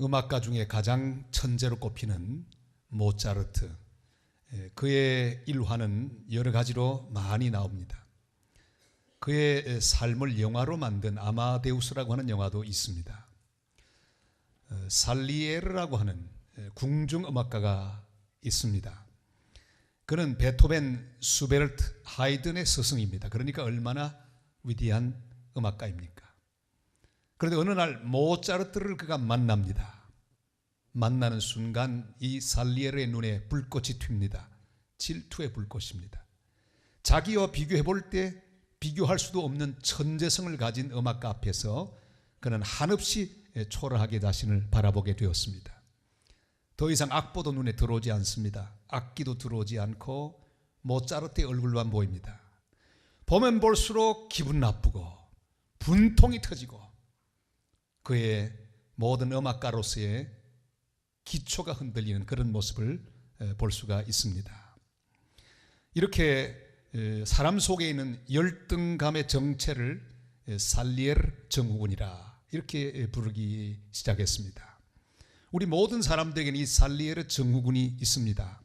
음악가 중에 가장 천재로 꼽히는 모차르트, 그의 일화는 여러 가지로 많이 나옵니다. 그의 삶을 영화로 만든 아마데우스라고 하는 영화도 있습니다. 살리에르라고 하는 궁중음악가가 있습니다. 그는 베토벤, 슈베르트, 하이든의 스승입니다. 그러니까 얼마나 위대한 음악가입니까? 그런데 어느 날 모차르트를 그가 만납니다. 만나는 순간 이 살리에르의 눈에 불꽃이 튑니다. 질투의 불꽃입니다. 자기와 비교해 볼 때 비교할 수도 없는 천재성을 가진 음악가 앞에서 그는 한없이 초라하게 자신을 바라보게 되었습니다. 더 이상 악보도 눈에 들어오지 않습니다. 악기도 들어오지 않고 모차르트의 얼굴만 보입니다. 보면 볼수록 기분 나쁘고 분통이 터지고 그의 모든 음악가로서의 기초가 흔들리는 그런 모습을 볼 수가 있습니다. 이렇게 사람 속에 있는 열등감의 정체를 살리에르 증후군이라 이렇게 부르기 시작했습니다. 우리 모든 사람들에게는 이 살리에르 증후군이 있습니다.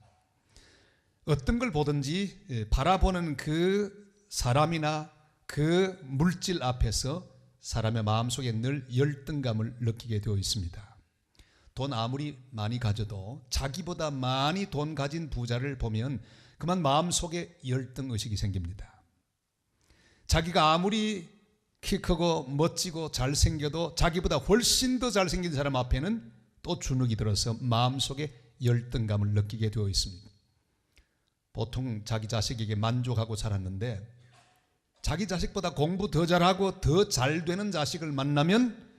어떤 걸 보든지 바라보는 그 사람이나 그 물질 앞에서 사람의 마음속에 늘 열등감을 느끼게 되어 있습니다. 돈 아무리 많이 가져도 자기보다 많이 돈 가진 부자를 보면 그만 마음속에 열등의식이 생깁니다. 자기가 아무리 키 크고 멋지고 잘생겨도 자기보다 훨씬 더 잘생긴 사람 앞에는 또 주눅이 들어서 마음속에 열등감을 느끼게 되어 있습니다. 보통 자기 자식에게 만족하고 자랐는데 자기 자식보다 공부 더 잘하고 더 잘 되는 자식을 만나면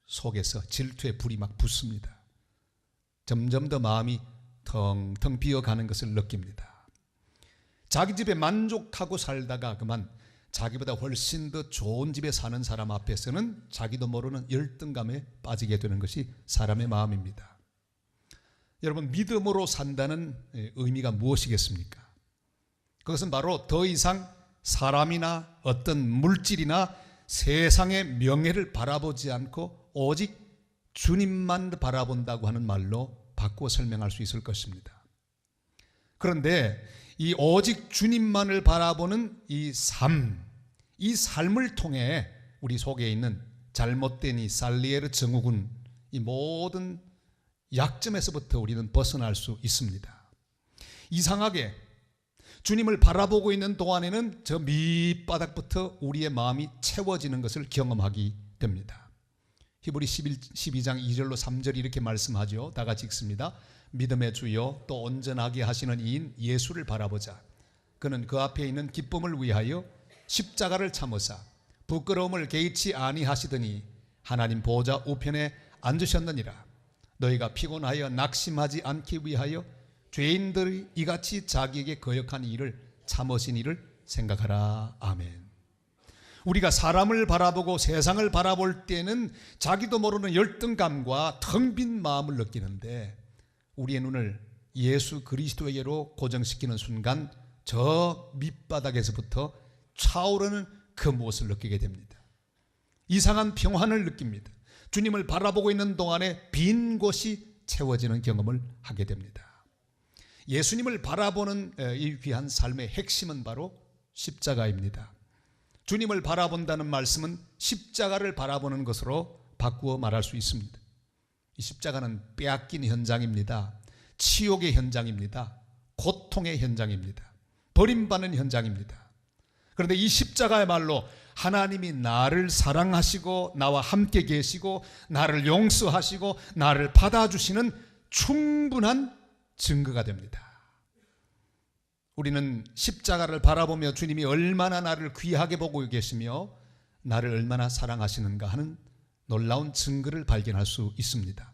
속에서 질투의 불이 막 붙습니다. 점점 더 마음이 텅텅 비어가는 것을 느낍니다. 자기 집에 만족하고 살다가 그만 자기보다 훨씬 더 좋은 집에 사는 사람 앞에서는 자기도 모르는 열등감에 빠지게 되는 것이 사람의 마음입니다. 여러분, 믿음으로 산다는 의미가 무엇이겠습니까? 그것은 바로 더 이상 사람이나 어떤 물질이나 세상의 명예를 바라보지 않고 오직 주님만 바라본다고 하는 말로 바꾸어 설명할 수 있을 것입니다. 그런데 이 오직 주님만을 바라보는 이 삶을 통해 우리 속에 있는 잘못된 이 살리에르 증후군, 이 모든 약점에서부터 우리는 벗어날 수 있습니다. 이상하게 주님을 바라보고 있는 동안에는 저 밑바닥부터 우리의 마음이 채워지는 것을 경험하게 됩니다. 히브리 12장 2절로 3절이 이렇게 말씀하죠. 다 같이 읽습니다. 믿음의 주요 또 온전하게 하시는 이인 예수를 바라보자. 그는 그 앞에 있는 기쁨을 위하여 십자가를 참으사 부끄러움을 개의치 아니하시더니 하나님 보좌 우편에 앉으셨느니라. 너희가 피곤하여 낙심하지 않기 위하여 죄인들이 이같이 자기에게 거역한 일을 참으신 일을 생각하라. 아멘. 우리가 사람을 바라보고 세상을 바라볼 때는 자기도 모르는 열등감과 텅 빈 마음을 느끼는데 우리의 눈을 예수 그리스도에게로 고정시키는 순간 저 밑바닥에서부터 차오르는 그 무엇을 느끼게 됩니다. 이상한 평안을 느낍니다. 주님을 바라보고 있는 동안에 빈 곳이 채워지는 경험을 하게 됩니다. 예수님을 바라보는 이 귀한 삶의 핵심은 바로 십자가입니다. 주님을 바라본다는 말씀은 십자가를 바라보는 것으로 바꾸어 말할 수 있습니다. 이 십자가는 빼앗긴 현장입니다. 치욕의 현장입니다. 고통의 현장입니다. 버림받는 현장입니다. 그런데 이 십자가야말로 하나님이 나를 사랑하시고 나와 함께 계시고 나를 용서하시고 나를 받아주시는 충분한 증거가 됩니다. 우리는 십자가를 바라보며 주님이 얼마나 나를 귀하게 보고 계시며 나를 얼마나 사랑하시는가 하는 놀라운 증거를 발견할 수 있습니다.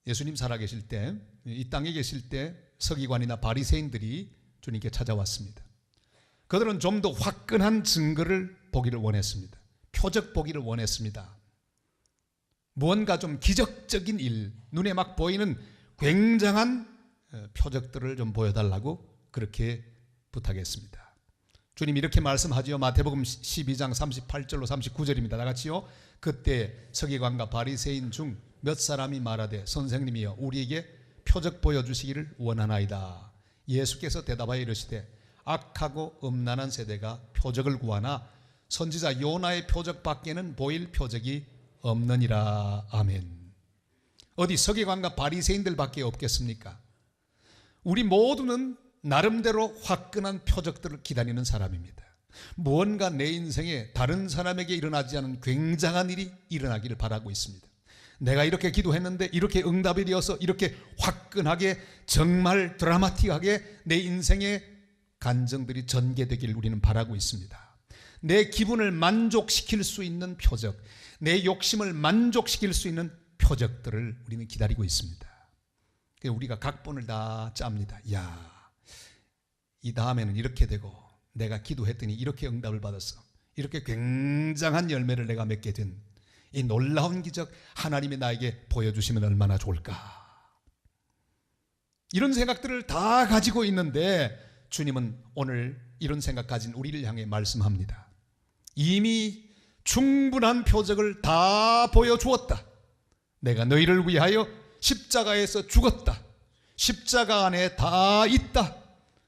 예수님 살아계실 때, 이 땅에 계실 때 서기관이나 바리새인들이 주님께 찾아왔습니다. 그들은 좀 더 화끈한 증거를 보기를 원했습니다. 표적 보기를 원했습니다. 무언가 좀 기적적인 일, 눈에 막 보이는 굉장한 표적들을 좀 보여달라고 그렇게 부탁했습니다. 주님 이렇게 말씀하지요. 마태복음 12장 38절로 39절입니다. 다 같이요. 그때 서기관과 바리새인 중 몇 사람이 말하되 선생님이여 우리에게 표적 보여주시기를 원하나이다. 예수께서 대답하여 이르시되 악하고 음란한 세대가 표적을 구하나 선지자 요나의 표적 밖에는 보일 표적이 없느니라. 아멘. 어디 서기관과 바리새인들 밖에 없겠습니까? 우리 모두는 나름대로 화끈한 표적들을 기다리는 사람입니다. 무언가 내 인생에 다른 사람에게 일어나지 않은 굉장한 일이 일어나기를 바라고 있습니다. 내가 이렇게 기도했는데 이렇게 응답이 되어서 이렇게 화끈하게 정말 드라마틱하게 내 인생의 간증들이 전개되길 우리는 바라고 있습니다. 내 기분을 만족시킬 수 있는 표적, 내 욕심을 만족시킬 수 있는 표적들을 우리는 기다리고 있습니다. 우리가 각본을 다 짭니다. 야, 이 다음에는 이렇게 되고 내가 기도했더니 이렇게 응답을 받았어. 이렇게 굉장한 열매를 내가 맺게 된 이 놀라운 기적 하나님이 나에게 보여주시면 얼마나 좋을까. 이런 생각들을 다 가지고 있는데 주님은 오늘 이런 생각 가진 우리를 향해 말씀합니다. 이미 충분한 표적을 다 보여주었다. 내가 너희를 위하여 십자가에서 죽었다. 십자가 안에 다 있다.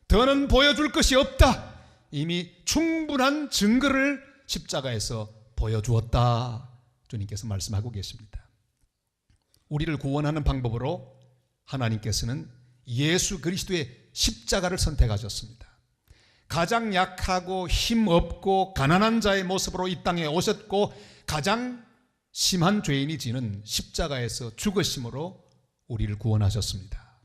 더는 보여줄 것이 없다. 이미 충분한 증거를 십자가에서 보여주었다. 주님께서 말씀하고 계십니다. 우리를 구원하는 방법으로 하나님께서는 예수 그리스도의 십자가를 선택하셨습니다. 가장 약하고 힘없고 가난한 자의 모습으로 이 땅에 오셨고 가장 심한 죄인이 지는 십자가에서 죽으심으로 우리를 구원하셨습니다.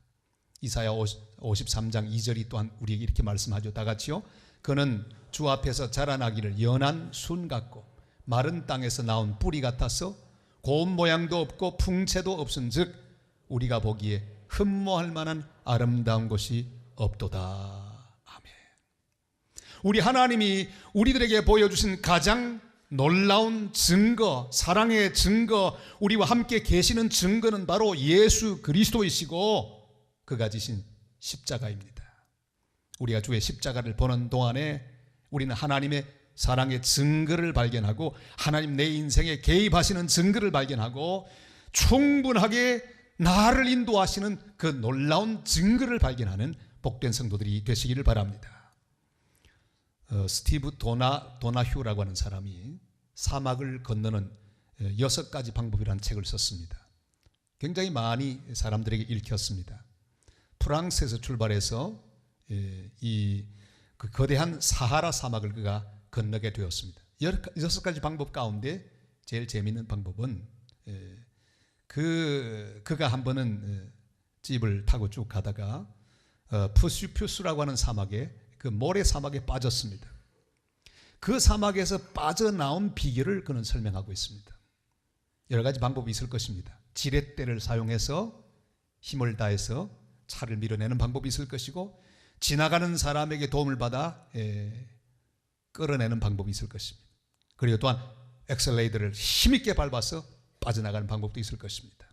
이사야 53장 2절이 또한 우리에게 이렇게 말씀하죠. 다 같이요. 그는 주 앞에서 자라나기를 연한 순 같고 마른 땅에서 나온 뿌리 같아서 고운 모양도 없고 풍채도 없은즉 우리가 보기에 흠모할 만한 아름다운 것이 없도다. 아멘. 우리 하나님이 우리들에게 보여주신 가장 놀라운 증거, 사랑의 증거, 우리와 함께 계시는 증거는 바로 예수 그리스도이시고 그가 지신 십자가입니다. 우리가 주의 십자가를 보는 동안에 우리는 하나님의 사랑의 증거를 발견하고 하나님 내 인생에 개입하시는 증거를 발견하고 충분하게 나를 인도하시는 그 놀라운 증거를 발견하는 복된 성도들이 되시기를 바랍니다. 스티브 도나휴라고 하는 사람이 사막을 건너는 6가지 방법이라는 책을 썼습니다. 굉장히 많이 사람들에게 읽혔습니다. 프랑스에서 출발해서 그 거대한 사하라 사막을 그가 건너게 되었습니다. 6가지 방법 가운데 제일 재미있는 방법은 그가 한 번은 집을 타고 쭉 가다가 푸슈푸스라고 하는 사막에 그 모래 사막에 빠졌습니다. 그 사막에서 빠져나온 비결을 그는 설명하고 있습니다. 여러 가지 방법이 있을 것입니다. 지렛대를 사용해서 힘을 다해서 차를 밀어내는 방법이 있을 것이고 지나가는 사람에게 도움을 받아 끌어내는 방법이 있을 것입니다. 그리고 또한 엑셀레이터를 힘있게 밟아서 빠져나가는 방법도 있을 것입니다.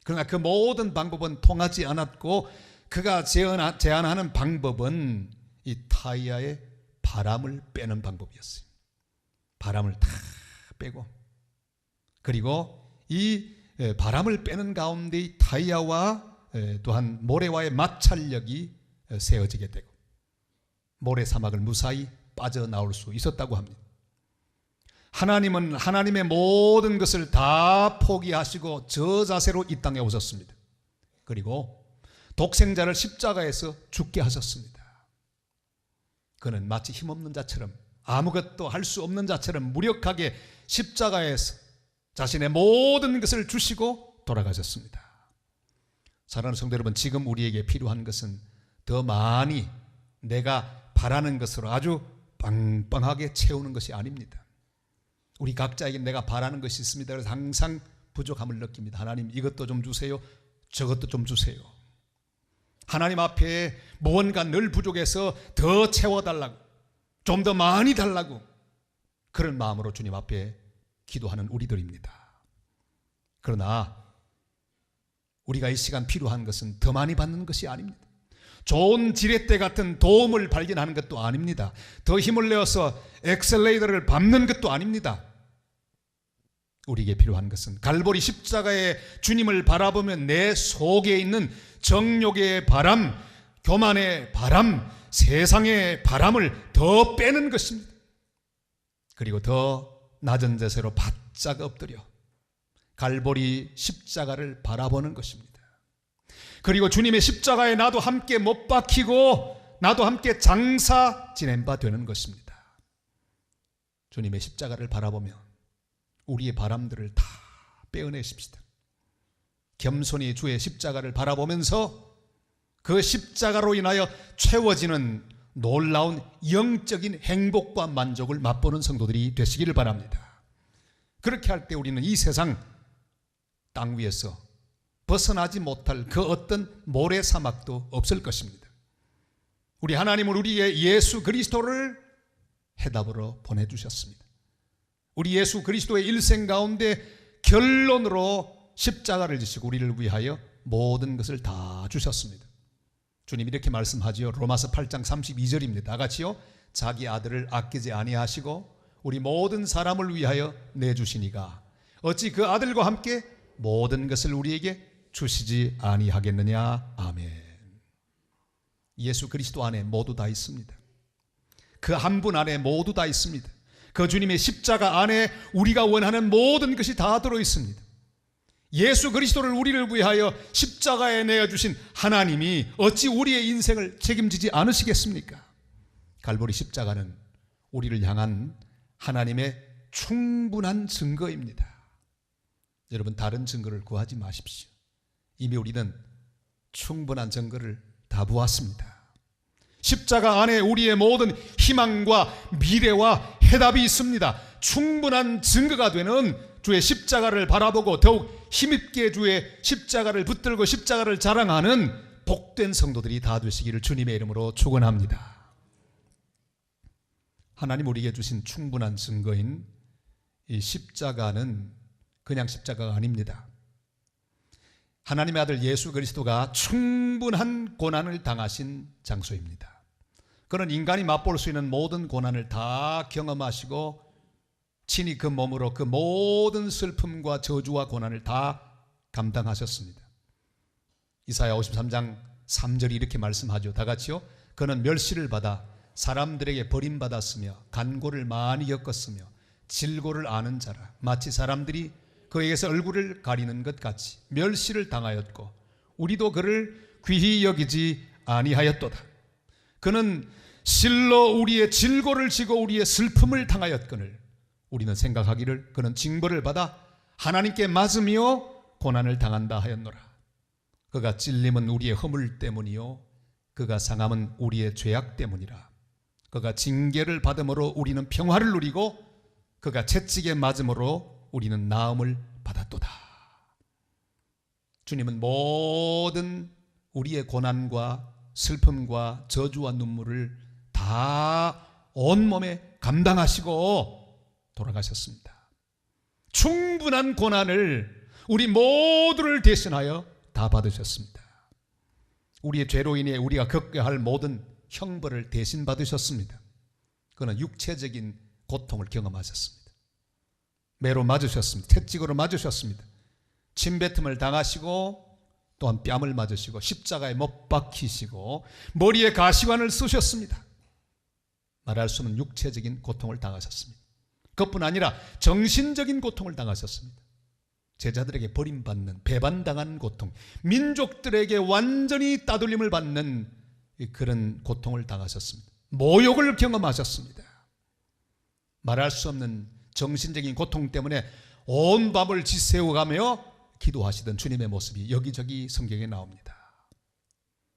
그러나 그 모든 방법은 통하지 않았고 그가 제안하는 방법은 이 타이야의 바람을 빼는 방법이었어요. 바람을 다 빼고 그리고 이 바람을 빼는 가운데 이 타이야와 또한 모래와의 마찰력이 세워지게 되고 모래 사막을 무사히 빠져나올 수 있었다고 합니다. 하나님은 하나님의 모든 것을 다 포기하시고 저 자세로 이 땅에 오셨습니다. 그리고 독생자를 십자가에서 죽게 하셨습니다. 그는 마치 힘없는 자처럼 아무것도 할 수 없는 자처럼 무력하게 십자가에서 자신의 모든 것을 주시고 돌아가셨습니다. 사랑하는 성도 여러분, 지금 우리에게 필요한 것은 더 많이 내가 바라는 것으로 아주 빵빵하게 채우는 것이 아닙니다. 우리 각자에게 내가 바라는 것이 있습니다. 그래서 항상 부족함을 느낍니다. 하나님 이것도 좀 주세요. 저것도 좀 주세요. 하나님 앞에 무언가 늘 부족해서 더 채워달라고, 좀 더 많이 달라고, 그런 마음으로 주님 앞에 기도하는 우리들입니다. 그러나 우리가 이 시간 필요한 것은 더 많이 받는 것이 아닙니다. 좋은 지렛대 같은 도움을 발견하는 것도 아닙니다. 더 힘을 내어서 엑셀레이터를 밟는 것도 아닙니다. 우리에게 필요한 것은 갈보리 십자가의 주님을 바라보며 내 속에 있는 정욕의 바람, 교만의 바람, 세상의 바람을 더 빼는 것입니다. 그리고 더 낮은 자세로 바짝 엎드려 갈보리 십자가를 바라보는 것입니다. 그리고 주님의 십자가에 나도 함께 못 박히고 나도 함께 장사 지낸 바 되는 것입니다. 주님의 십자가를 바라보며 우리의 바람들을 다 빼어내십시다. 겸손히 주의 십자가를 바라보면서 그 십자가로 인하여 채워지는 놀라운 영적인 행복과 만족을 맛보는 성도들이 되시기를 바랍니다. 그렇게 할 때 우리는 이 세상 땅 위에서 벗어나지 못할 그 어떤 모래사막도 없을 것입니다. 우리 하나님은 우리의 예수 그리스도를 해답으로 보내주셨습니다. 우리 예수 그리스도의 일생 가운데 결론으로 십자가를 지시고 우리를 위하여 모든 것을 다 주셨습니다. 주님 이렇게 말씀하지요. 로마서 8장 32절입니다. 다 같이요. 자기 아들을 아끼지 아니하시고 우리 모든 사람을 위하여 내주시니가 어찌 그 아들과 함께 모든 것을 우리에게 주시지 아니하겠느냐. 아멘. 예수 그리스도 안에 모두 다 있습니다. 그 한 분 안에 모두 다 있습니다. 그 주님의 십자가 안에 우리가 원하는 모든 것이 다 들어있습니다. 예수 그리스도를 우리를 위하여 십자가에 내어주신 하나님이 어찌 우리의 인생을 책임지지 않으시겠습니까? 갈보리 십자가는 우리를 향한 하나님의 충분한 증거입니다. 여러분 다른 증거를 구하지 마십시오. 이미 우리는 충분한 증거를 다 보았습니다. 십자가 안에 우리의 모든 희망과 미래와 해답이 있습니다. 충분한 증거가 되는 주의 십자가를 바라보고 더욱 힘있게 주의 십자가를 붙들고 십자가를 자랑하는 복된 성도들이 다 되시기를 주님의 이름으로 축원합니다. 하나님 우리에게 주신 충분한 증거인 이 십자가는 그냥 십자가가 아닙니다. 하나님의 아들 예수 그리스도가 충분한 고난을 당하신 장소입니다. 그는 인간이 맛볼 수 있는 모든 고난을 다 경험하시고 친히 그 몸으로 그 모든 슬픔과 저주와 고난을 다 감당하셨습니다. 이사야 53장 3절이 이렇게 말씀하죠. 다 같이요. 그는 멸시를 받아 사람들에게 버림받았으며 간고를 많이 겪었으며 질고를 아는 자라 마치 사람들이 그에게서 얼굴을 가리는 것 같이 멸시를 당하였고 우리도 그를 귀히 여기지 아니하였도다. 그는 실로 우리의 질고를 지고 우리의 슬픔을 당하였거늘 우리는 생각하기를 그는 징벌을 받아 하나님께 맞으며 고난을 당한다 하였노라. 그가 찔림은 우리의 허물 때문이요 그가 상함은 우리의 죄악 때문이라. 그가 징계를 받음으로 우리는 평화를 누리고 그가 채찍에 맞음으로 우리는 나음을 받았도다. 주님은 모든 우리의 고난과 슬픔과 저주와 눈물을 다 온몸에 감당하시고 돌아가셨습니다. 충분한 고난을 우리 모두를 대신하여 다 받으셨습니다. 우리의 죄로 인해 우리가 겪어야 할 모든 형벌을 대신 받으셨습니다. 그는 육체적인 고통을 경험하셨습니다. 매로 맞으셨습니다. 채찍으로 맞으셨습니다. 침뱉음을 당하시고 또한 뺨을 맞으시고 십자가에 못 박히시고 머리에 가시관을 쓰셨습니다. 말할 수 없는 육체적인 고통을 당하셨습니다. 그것뿐 아니라 정신적인 고통을 당하셨습니다. 제자들에게 버림받는 배반당한 고통, 민족들에게 완전히 따돌림을 받는 그런 고통을 당하셨습니다. 모욕을 경험하셨습니다. 말할 수 없는 정신적인 고통 때문에 온 밤을 지새워가며 기도하시던 주님의 모습이 여기저기 성경에 나옵니다.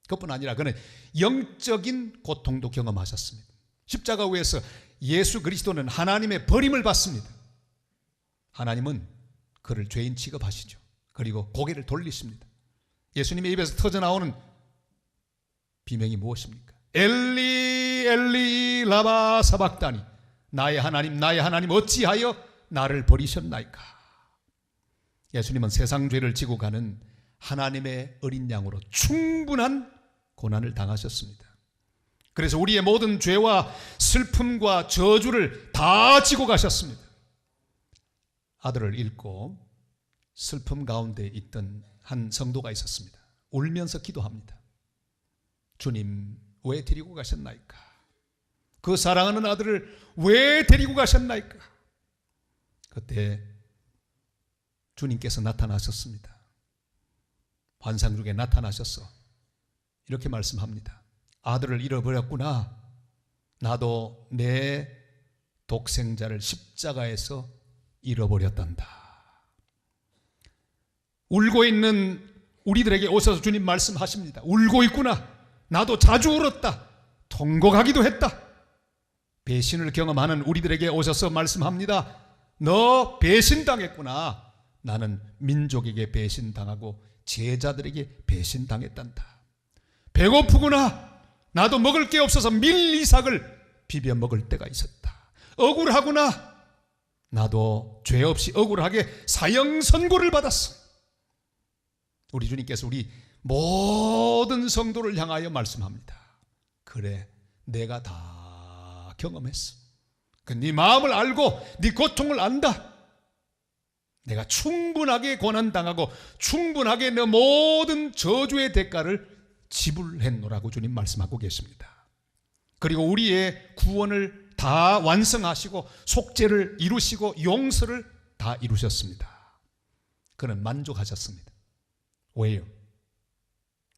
그것뿐 아니라 그는 영적인 고통도 경험하셨습니다. 십자가 위에서 예수 그리스도는 하나님의 버림을 받습니다. 하나님은 그를 죄인 취급하시죠. 그리고 고개를 돌리십니다. 예수님의 입에서 터져나오는 비명이 무엇입니까? 엘리 엘리 라마 사박다니 나의 하나님 어찌하여 나를 버리셨나이까. 예수님은 세상 죄를 지고 가는 하나님의 어린 양으로 충분한 고난을 당하셨습니다. 그래서 우리의 모든 죄와 슬픔과 저주를 다 지고 가셨습니다. 아들을 잃고 슬픔 가운데 있던 한 성도가 있었습니다. 울면서 기도합니다. 주님, 왜 데리고 가셨나이까? 그 사랑하는 아들을 왜 데리고 가셨나이까? 그때 주님께서 나타나셨습니다. 환상 중에 나타나셔서 이렇게 말씀합니다. 아들을 잃어버렸구나. 나도 내 독생자를 십자가에서 잃어버렸단다. 울고 있는 우리들에게 오셔서 주님 말씀하십니다. 울고 있구나. 나도 자주 울었다. 통곡하기도 했다. 배신을 경험하는 우리들에게 오셔서 말씀합니다. 너 배신당했구나. 나는 민족에게 배신당하고 제자들에게 배신당했단다. 배고프구나. 나도 먹을 게 없어서 밀리삭을 비벼 먹을 때가 있었다. 억울하구나. 나도 죄 없이 억울하게 사형 선고를 받았어. 우리 주님께서 우리 모든 성도를 향하여 말씀합니다. 그래, 내가 다 경험했어. 네 마음을 알고 네 고통을 안다. 내가 충분하게 고난당하고 충분하게 내 모든 저주의 대가를 지불했노라고 주님 말씀하고 계십니다. 그리고 우리의 구원을 다 완성하시고 속죄를 이루시고 용서를 다 이루셨습니다. 그는 만족하셨습니다. 왜요?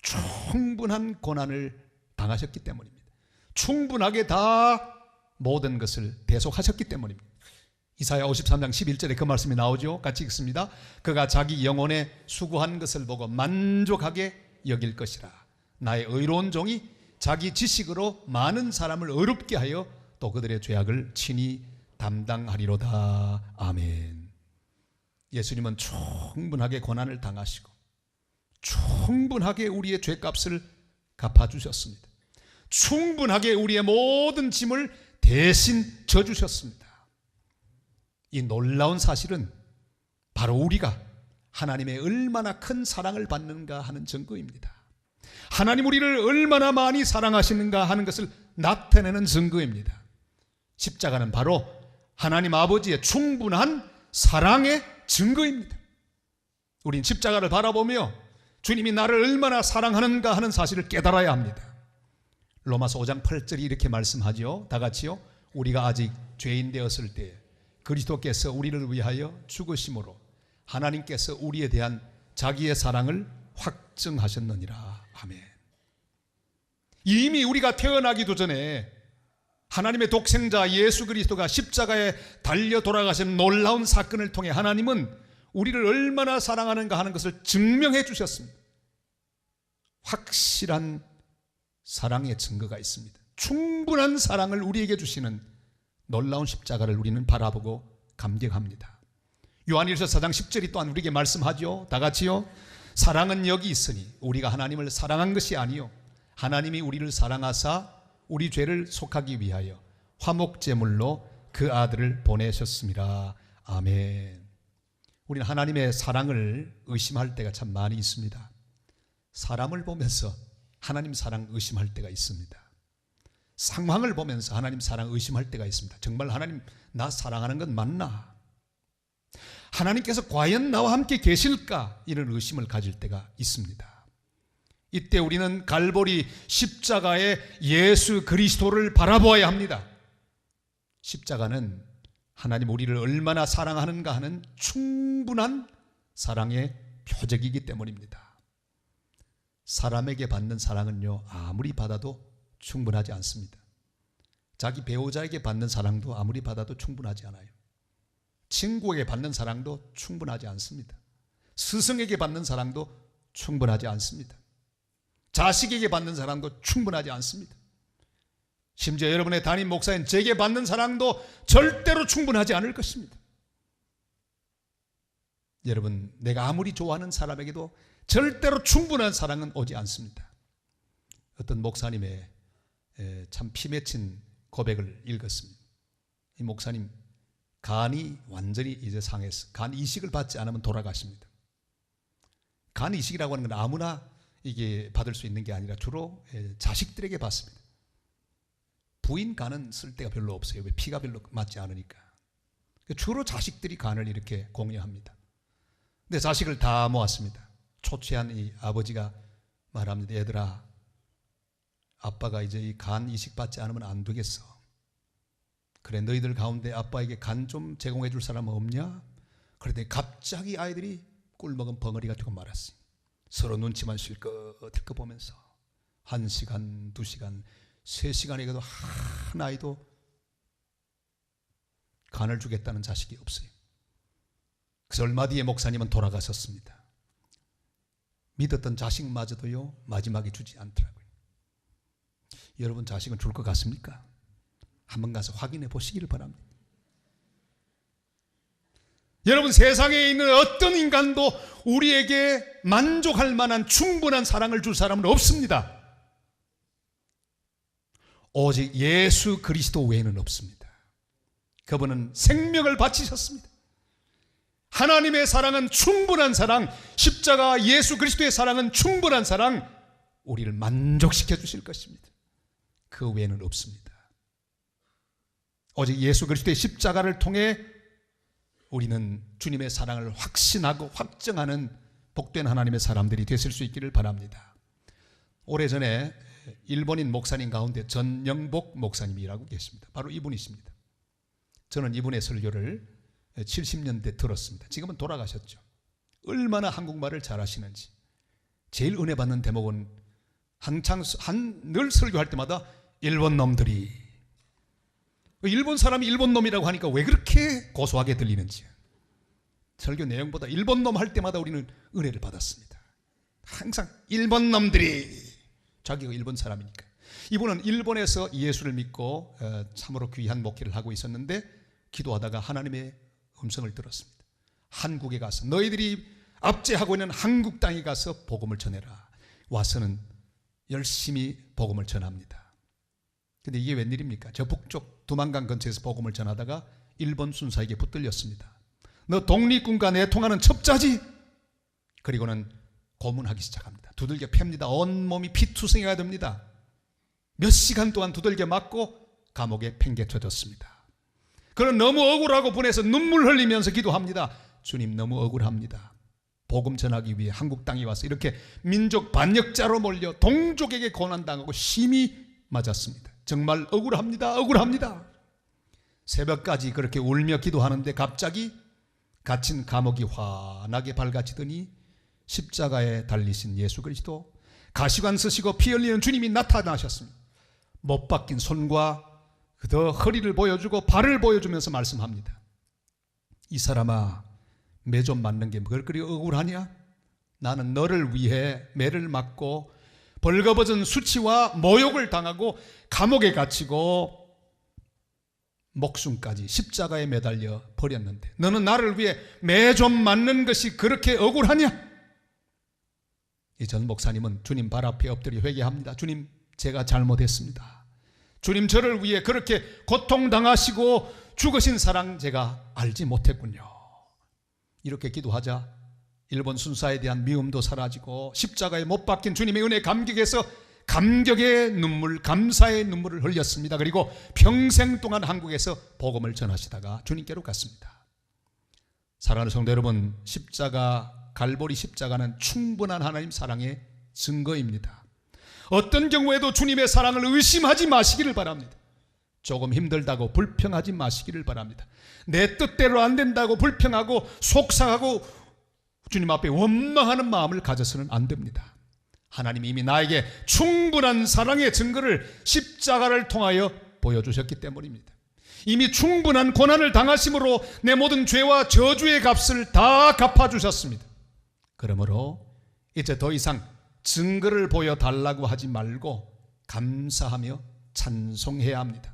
충분한 고난을 당하셨기 때문입니다. 충분하게 다 모든 것을 대속하셨기 때문입니다. 이사야 53장 11절에 그 말씀이 나오죠. 같이 읽습니다. 그가 자기 영혼에 수고한 것을 보고 만족하게 여길 것이라. 나의 의로운 종이 자기 지식으로 많은 사람을 어렵게 하여 또 그들의 죄악을 친히 담당하리로다. 아멘. 예수님은 충분하게 고난을 당하시고 충분하게 우리의 죄값을 갚아주셨습니다. 충분하게 우리의 모든 짐을 대신 져주셨습니다. 이 놀라운 사실은 바로 우리가 하나님의 얼마나 큰 사랑을 받는가 하는 증거입니다. 하나님 우리를 얼마나 많이 사랑하시는가 하는 것을 나타내는 증거입니다. 십자가는 바로 하나님 아버지의 충분한 사랑의 증거입니다. 우린 십자가를 바라보며 주님이 나를 얼마나 사랑하는가 하는 사실을 깨달아야 합니다. 로마서 5장 8절이 이렇게 말씀하죠. 다 같이요. 우리가 아직 죄인 되었을 때 그리스도께서 우리를 위하여 죽으심으로 하나님께서 우리에 대한 자기의 사랑을 확증하셨느니라. 아멘. 이미 우리가 태어나기도 전에 하나님의 독생자 예수 그리스도가 십자가에 달려 돌아가신 놀라운 사건을 통해 하나님은 우리를 얼마나 사랑하는가 하는 것을 증명해 주셨습니다. 확실한 사랑의 증거가 있습니다. 충분한 사랑을 우리에게 주시는 놀라운 십자가를 우리는 바라보고 감격합니다. 요한일서 4장 10절이 또한 우리에게 말씀하죠. 다 같이요. 사랑은 여기 있으니 우리가 하나님을 사랑한 것이 아니요 하나님이 우리를 사랑하사 우리 죄를 속하기 위하여 화목제물로 그 아들을 보내셨습니다. 아멘. 우리는 하나님의 사랑을 의심할 때가 참 많이 있습니다. 사람을 보면서 하나님 사랑 의심할 때가 있습니다. 상황을 보면서 하나님 사랑 의심할 때가 있습니다. 정말 하나님 나 사랑하는 건 맞나? 하나님께서 과연 나와 함께 계실까? 이런 의심을 가질 때가 있습니다. 이때 우리는 갈보리 십자가의 예수 그리스도를 바라보아야 합니다. 십자가는 하나님 우리를 얼마나 사랑하는가 하는 충분한 사랑의 표적이기 때문입니다. 사람에게 받는 사랑은요 아무리 받아도 충분하지 않습니다. 자기 배우자에게 받는 사랑도 아무리 받아도 충분하지 않아요. 친구에게 받는 사랑도 충분하지 않습니다. 스승에게 받는 사랑도 충분하지 않습니다. 자식에게 받는 사랑도 충분하지 않습니다. 심지어 여러분의 담임 목사인 제게 받는 사랑도 절대로 충분하지 않을 것입니다. 여러분, 내가 아무리 좋아하는 사람에게도 절대로 충분한 사랑은 오지 않습니다. 어떤 목사님의 참 피맺힌 고백을 읽었습니다. 이 목사님 간이 완전히 이제 상해서 간 이식을 받지 않으면 돌아가십니다. 간 이식이라고 하는 건 아무나 이게 받을 수 있는 게 아니라 주로 자식들에게 받습니다. 부인 간은 쓸 데가 별로 없어요. 왜? 피가 별로 맞지 않으니까. 주로 자식들이 간을 이렇게 공유합니다. 근데 자식을 다 모았습니다. 초췌한 이 아버지가 말합니다. 얘들아, 아빠가 이제 이 간 이식 받지 않으면 안 되겠어. 그래, 너희들 가운데 아빠에게 간 좀 제공해 줄 사람 없냐? 그런데 갑자기 아이들이 꿀먹은 벙어리 가지고 말았어요. 서로 눈치만 실컷 보면서 1시간, 2시간, 3시간에 가도 한 아이도 간을 주겠다는 자식이 없어요. 그래서 얼마 뒤에 목사님은 돌아가셨습니다. 믿었던 자식마저도요, 마지막에 주지 않더라고요. 여러분 자식은 줄 것 같습니까? 한번 가서 확인해 보시기를 바랍니다. 여러분, 세상에 있는 어떤 인간도 우리에게 만족할 만한 충분한 사랑을 줄 사람은 없습니다. 오직 예수 그리스도 외에는 없습니다. 그분은 생명을 바치셨습니다. 하나님의 사랑은 충분한 사랑, 십자가 예수 그리스도의 사랑은 충분한 사랑, 우리를 만족시켜 주실 것입니다. 그 외에는 없습니다. 오직 예수 그리스도의 십자가를 통해 우리는 주님의 사랑을 확신하고 확정하는 복된 하나님의 사람들이 되실 수 있기를 바랍니다. 오래전에 일본인 목사님 가운데 전영복 목사님이라고 계십니다. 바로 이분이십니다. 저는 이분의 설교를 70년대 들었습니다. 지금은 돌아가셨죠. 얼마나 한국말을 잘하시는지. 제일 은혜 받는 대목은 늘 설교할 때마다 일본 놈들이, 일본 사람이 일본 놈이라고 하니까 왜 그렇게 고소하게 들리는지. 설교 내용보다 일본 놈 할 때마다 우리는 은혜를 받았습니다. 항상 일본 놈들이, 자기가 일본 사람이니까. 이분은 일본에서 예수를 믿고 참으로 귀한 목회를 하고 있었는데 기도하다가 하나님의 음성을 들었습니다. 한국에 가서 너희들이 압제하고 있는 한국 땅에 가서 복음을 전해라. 와서는 열심히 복음을 전합니다. 근데 이게 웬일입니까? 저 북쪽 두만강 근처에서 복음을 전하다가 일본 순사에게 붙들렸습니다. 너 독립군과 내통하는 첩자지? 그리고는 고문하기 시작합니다. 두들겨 팹니다. 온몸이 피투성이가 됩니다. 몇 시간 동안 두들겨 맞고 감옥에 팽개쳐졌습니다. 그는 너무 억울하고 분해서 눈물 흘리면서 기도합니다. 주님, 너무 억울합니다. 복음 전하기 위해 한국 땅에 와서 이렇게 민족 반역자로 몰려 동족에게 고난당하고 심히 맞았습니다. 정말 억울합니다. 억울합니다. 새벽까지 그렇게 울며 기도하는데 갑자기 갇힌 감옥이 환하게 밝아지더니 십자가에 달리신 예수 그리스도, 가시관 쓰시고 피 흘리는 주님이 나타나셨습니다. 못 박힌 손과 그 허리를 보여주고 발을 보여주면서 말씀합니다. 이 사람아, 매 좀 맞는 게 뭘 그리 억울하냐? 나는 너를 위해 매를 맞고 벌거벗은 수치와 모욕을 당하고 감옥에 갇히고 목숨까지 십자가에 매달려 버렸는데 너는 나를 위해 매 좀 맞는 것이 그렇게 억울하냐? 이 전 목사님은 주님 발 앞에 엎드려 회개합니다. 주님, 제가 잘못했습니다. 주님, 저를 위해 그렇게 고통당하시고 죽으신 사랑 제가 알지 못했군요. 이렇게 기도하자 일본 순사에 대한 미움도 사라지고 십자가에 못 박힌 주님의 은혜 감격에서 감격의 눈물, 감사의 눈물을 흘렸습니다. 그리고 평생 동안 한국에서 복음을 전하시다가 주님께로 갔습니다. 사랑하는 성도 여러분, 십자가, 갈보리 십자가는 충분한 하나님 사랑의 증거입니다. 어떤 경우에도 주님의 사랑을 의심하지 마시기를 바랍니다. 조금 힘들다고 불평하지 마시기를 바랍니다. 내 뜻대로 안 된다고 불평하고 속상하고 주님 앞에 원망하는 마음을 가져서는 안 됩니다. 하나님이 이미 나에게 충분한 사랑의 증거를 십자가를 통하여 보여주셨기 때문입니다. 이미 충분한 고난을 당하심으로 내 모든 죄와 저주의 값을 다 갚아주셨습니다. 그러므로 이제 더 이상 증거를 보여달라고 하지 말고 감사하며 찬송해야 합니다.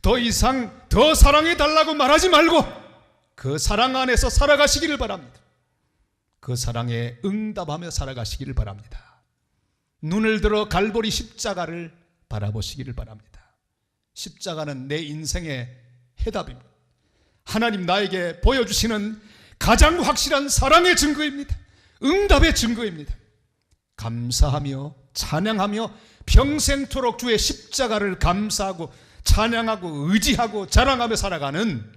더 이상 더 사랑해달라고 말하지 말고 그 사랑 안에서 살아가시기를 바랍니다. 그 사랑에 응답하며 살아가시기를 바랍니다. 눈을 들어 갈보리 십자가를 바라보시기를 바랍니다. 십자가는 내 인생의 해답입니다. 하나님 나에게 보여주시는 가장 확실한 사랑의 증거입니다. 응답의 증거입니다. 감사하며 찬양하며 평생토록 주의 십자가를 감사하고 찬양하고 의지하고 자랑하며 살아가는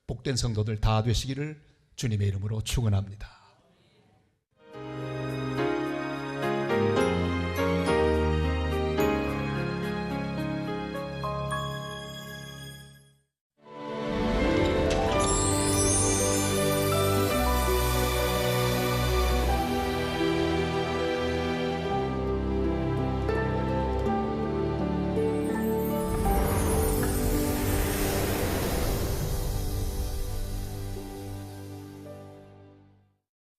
복된 성도들 다 되시기를 주님의 이름으로 축원합니다.